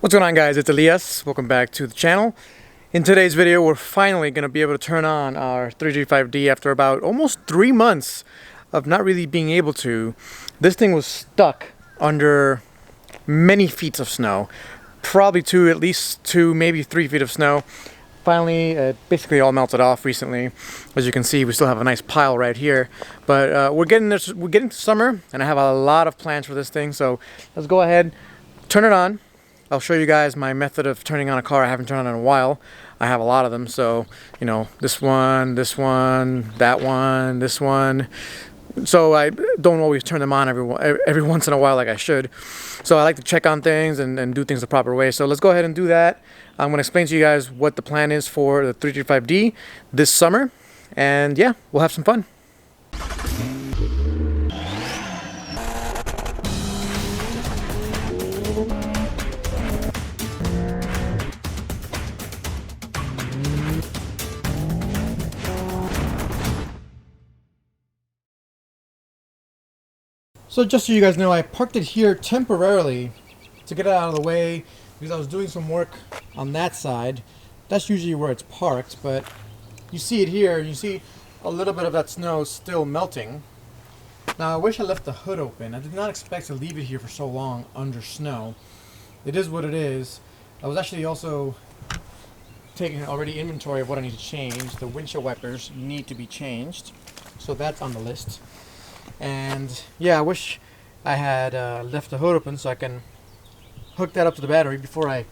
What's going on, guys? It's Elias. Welcome back to the channel. In today's video, we're finally going to be able to turn on our 335d after about almost 3 months of not really being able to. This thing was stuck under many feet of snow, probably at least 2, maybe 3 feet of snow. Finally, it basically all melted off recently. As you can see, we still have a nice pile right here, but we're getting to summer, and I have a lot of plans for this thing. So let's go ahead, turn it on. I'll show you guys my method of turning on a car. I haven't turned on in a while. I have a lot of them, so you know, this one, that one, this one. So I don't always turn them on every once in a while like I should. So I like to check on things and do things the proper way. So let's go ahead and do that. I'm going to explain to you guys what the plan is for the 335d this summer, and yeah, we'll have some fun. So just so you guys know, I parked it here temporarily to get it out of the way because I was doing some work on that side. That's usually where it's parked, but you see it here, you see a little bit of that snow still melting. Now I wish I left the hood open. I did not expect to leave it here for so long under snow. It is what it is. I was actually also taking already inventory of what I need to change. The windshield wipers need to be changed, so that's on the list. And yeah, I wish I had left the hood open so I can hook that up to the battery before I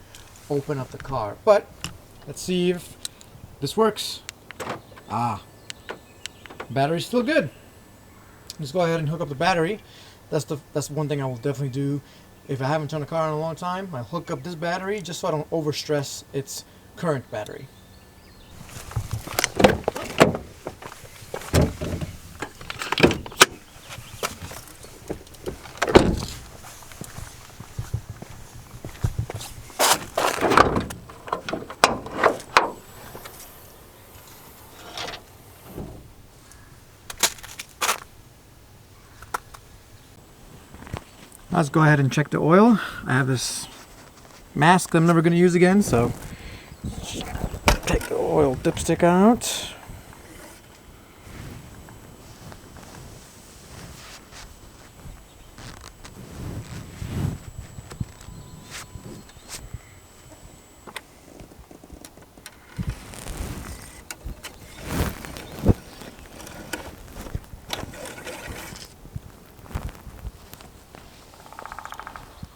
open up the car. But let's see if this works. Battery's still good. Let's go ahead and hook up the battery. That's one thing I will definitely do. If I haven't turned a car in a long time, I'll hook up this battery just so I don't overstress its current battery. Let's go ahead and check the oil. I have this mask that I'm never going to use again, so take the oil dipstick out.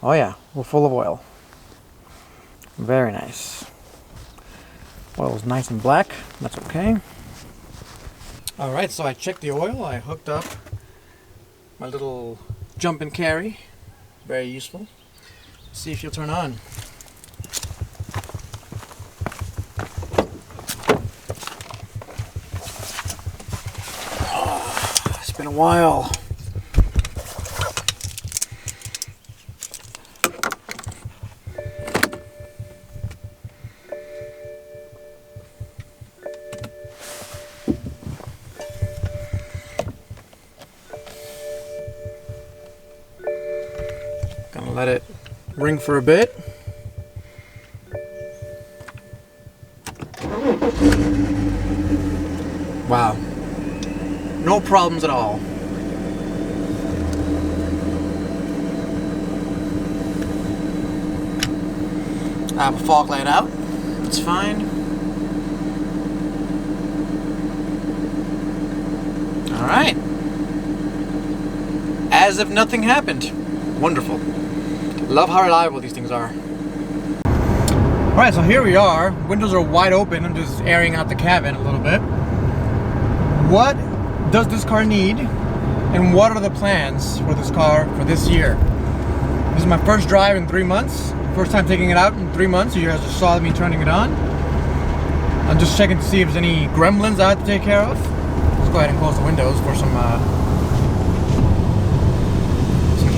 Oh yeah, we're full of oil. Very nice. Oil is nice and black. That's okay. Alright, so I checked the oil. I hooked up my little jump and carry. Very useful. Let's see if she'll turn on. Oh, it's been a while. Gonna let it ring for a bit. Wow. No problems at all. I have a fog light out. It's fine. Alright. As if nothing happened. Wonderful. Love how reliable these things are. Alright, so here we are. Windows are wide open. I'm just airing out the cabin a little bit. What does this car need? And what are the plans for this car for this year? This is my first drive in 3 months. First time taking it out in 3 months. You guys just saw me turning it on. I'm just checking to see if there's any gremlins I have to take care of. Let's go ahead and close the windows for some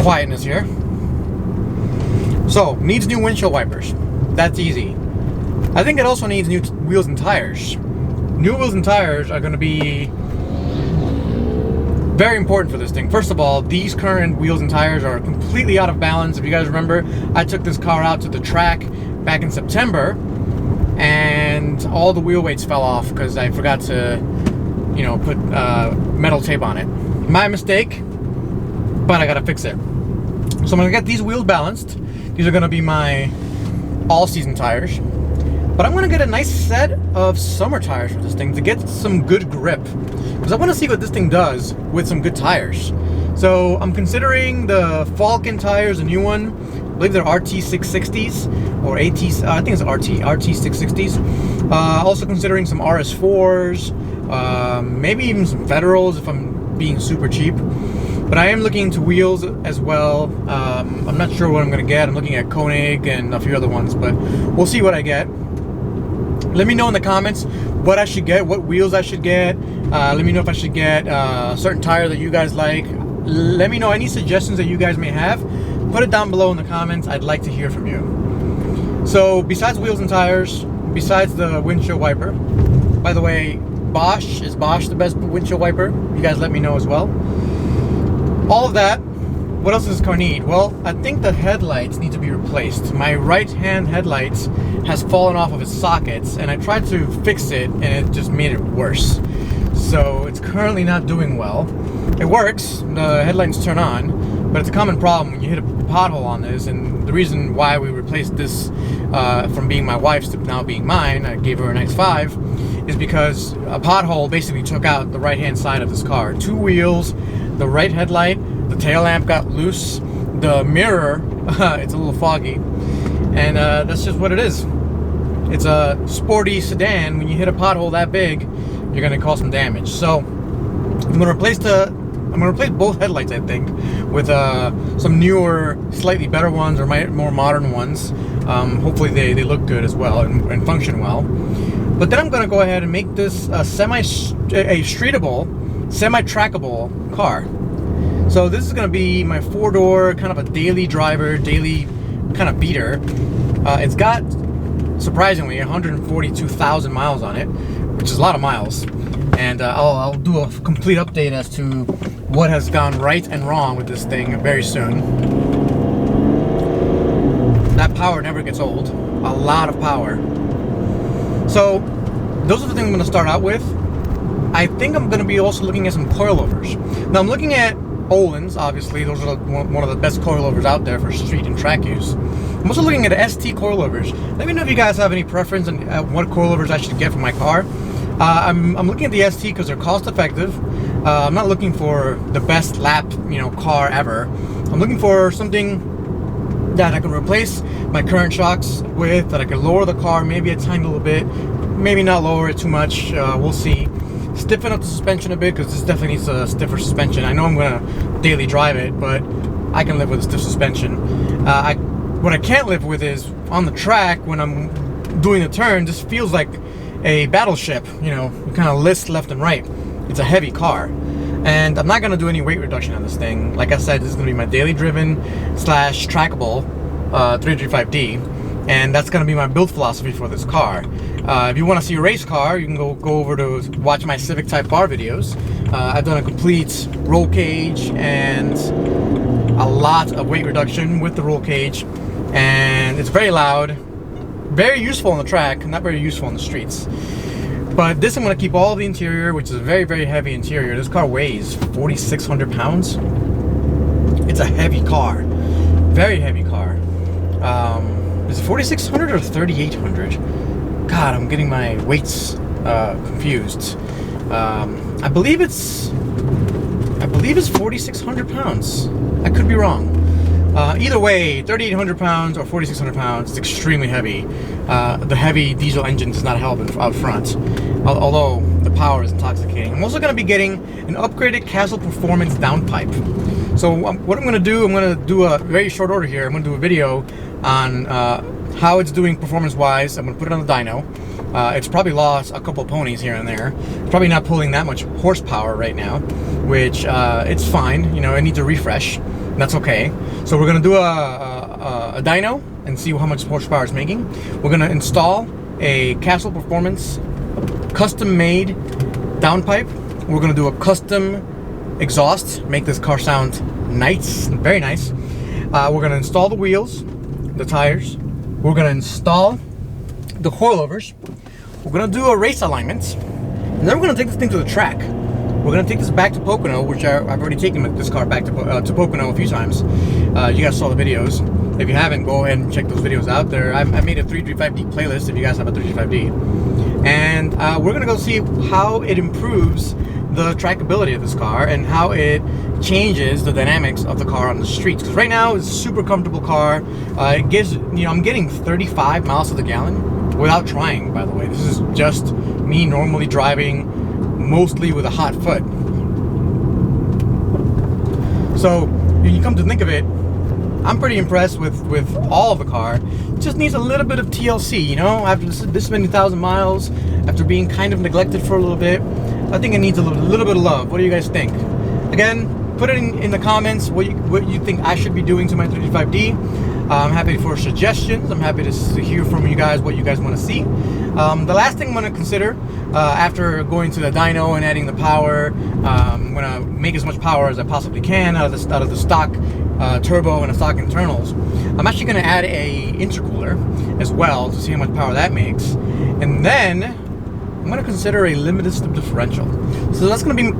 quietness here. So, needs new windshield wipers. That's easy. I think it also needs new wheels and tires. New wheels and tires are going to be Very important for this thing. First of all, these current wheels and tires are completely out of balance. If you guys remember, I took this car out to the track back in September, and all the wheel weights fell off because I forgot to, you know, put metal tape on it. My mistake, but I gotta fix it. So I'm gonna get these wheels balanced. These are gonna be my all-season tires. But I'm gonna get a nice set of summer tires for this thing to get some good grip, because I want to see what this thing does with some good tires. So I'm considering the Falcon tires, a new one. I believe they're RT660s or I think it's RT660s. Also considering some RS4s, maybe even some Federals if I'm being super cheap. But I am looking into wheels as well. I'm not sure what I'm gonna get. I'm looking at Koenig and a few other ones, but we'll see what I get. Let me know in the comments what I should get, what wheels I should get. Let me know if I should get a certain tire that you guys like. Let me know any suggestions that you guys may have. Put it down below in the comments. I'd like to hear from you. So besides wheels and tires, besides the windshield wiper, by the way, is Bosch the best windshield wiper? You guys let me know as well. All of that, what else does this car need? Well, I think the headlights need to be replaced. My right-hand headlights has fallen off of its sockets, and I tried to fix it, and it just made it worse. So it's currently not doing well. It works, the headlights turn on, but it's a common problem when you hit a pothole on this. And the reason why we replaced this from being my wife's to now being mine, I gave her a nice 5, is because a pothole basically took out the right-hand side of this car. 2 wheels, the right headlight, the tail lamp got loose, the mirror, it's a little foggy, and that's just what it is. It's a sporty sedan. When you hit a pothole that big, you're gonna cause some damage. So I'm gonna replace both headlights, I think, with some newer, slightly better ones or more modern ones. Hopefully they look good as well and function well. But then I'm gonna go ahead and make this a streetable, semi-trackable car. So this is going to be my 4-door, kind of a daily driver, daily kind of beater. It's got, surprisingly, 142,000 miles on it, which is a lot of miles. And I'll do a complete update as to what has gone right and wrong with this thing very soon. That power never gets old. A lot of power. So those are the things I'm going to start out with. I think I'm going to be also looking at some coilovers. Now I'm looking at Olin's, obviously. Those are one of the best coilovers out there for street and track use. I'm also looking at ST coilovers. Let me know if you guys have any preference on what coilovers I should get for my car. I'm looking at the ST because they're cost effective. I'm not looking for the best lap, car ever. I'm looking for something that I can replace my current shocks with, that I can lower the car maybe a tiny little bit, maybe not lower it too much. We'll see. Stiffen up the suspension a bit, because this definitely needs a stiffer suspension. I know I'm going to daily drive it, but I can live with a stiff suspension. What I can't live with is on the track when I'm doing a turn, this feels like a battleship. You kind of list left and right. It's a heavy car, and I'm not going to do any weight reduction on this thing. Like I said, this is going to be my daily driven / trackable 335d, and that's going to be my build philosophy for this car. If you want to see a race car, you can go over to watch my Civic Type R videos. I've done a complete roll cage and a lot of weight reduction with the roll cage, and it's very loud, very useful on the track, not very useful on the streets. But this, I'm going to keep all the interior, which is a very, very heavy interior. This car weighs 4,600 pounds. It's a heavy car, very heavy car. Is it 4,600 or 3,800? God, I'm getting my weights confused. I believe it's 4,600 pounds. I could be wrong. Either way, 3,800 pounds or 4,600 pounds, it's extremely heavy. The heavy diesel engine does not help out front, although the power is intoxicating. I'm also going to be getting an upgraded Castle Performance downpipe. So what I'm going to do, a very short order here. I'm going to do a video on how it's doing performance-wise. I'm going to put it on the dyno. It's probably lost a couple ponies here and there. It's probably not pulling that much horsepower right now, which it's fine. It needs a refresh. That's okay. So we're going to do a dyno and see how much horsepower it's making. We're going to install a Castle Performance custom-made downpipe. We're going to do a custom exhaust, make this car sound nice, very nice. We're gonna install the wheels, the tires. We're gonna install the coilovers. We're gonna do a race alignment, and then we're gonna take this thing to the track. We're gonna take this back to Pocono, which I've already taken this car back to Pocono a few times. You guys saw the videos. If you haven't, go ahead and check those videos out there. I made a 335d playlist if you guys have a 335d. And we're gonna go see how it improves the trackability of this car and how it changes the dynamics of the car on the streets. Because right now it's a super comfortable car. It gives, I'm getting 35 miles to the gallon without trying, by the way. This is just me normally driving, mostly with a hot foot. So when you come to think of it, I'm pretty impressed with all of the car. It just needs a little bit of TLC, after this many thousand miles, after being kind of neglected for a little bit. I think it needs a little bit of love. What do you guys think? Again, put it in the comments what you think I should be doing to my 335d. I'm happy for suggestions. I'm happy to hear from you guys what you guys want to see. The last thing I'm going to consider after going to the dyno and adding the power, I'm going to make as much power as I possibly can out of the stock turbo and the stock internals. I'm actually going to add a intercooler as well to see how much power that makes, and then I'm going to consider a limited slip differential. So that's going to be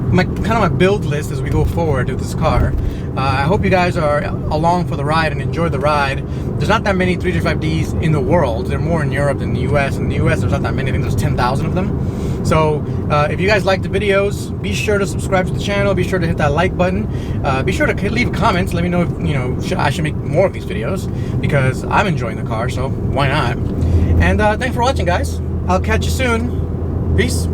kind of my build list as we go forward with this car. I hope you guys are along for the ride and enjoy the ride. There's not that many 335Ds in the world. There are more in Europe than the US. In the US, there's not that many. I think there's 10,000 of them. So if you guys like the videos, be sure to subscribe to the channel. Be sure to hit that like button. Be sure to leave comments. Let me know if I should make more of these videos, because I'm enjoying the car, so why not? And thanks for watching, guys. I'll catch you soon. Peace.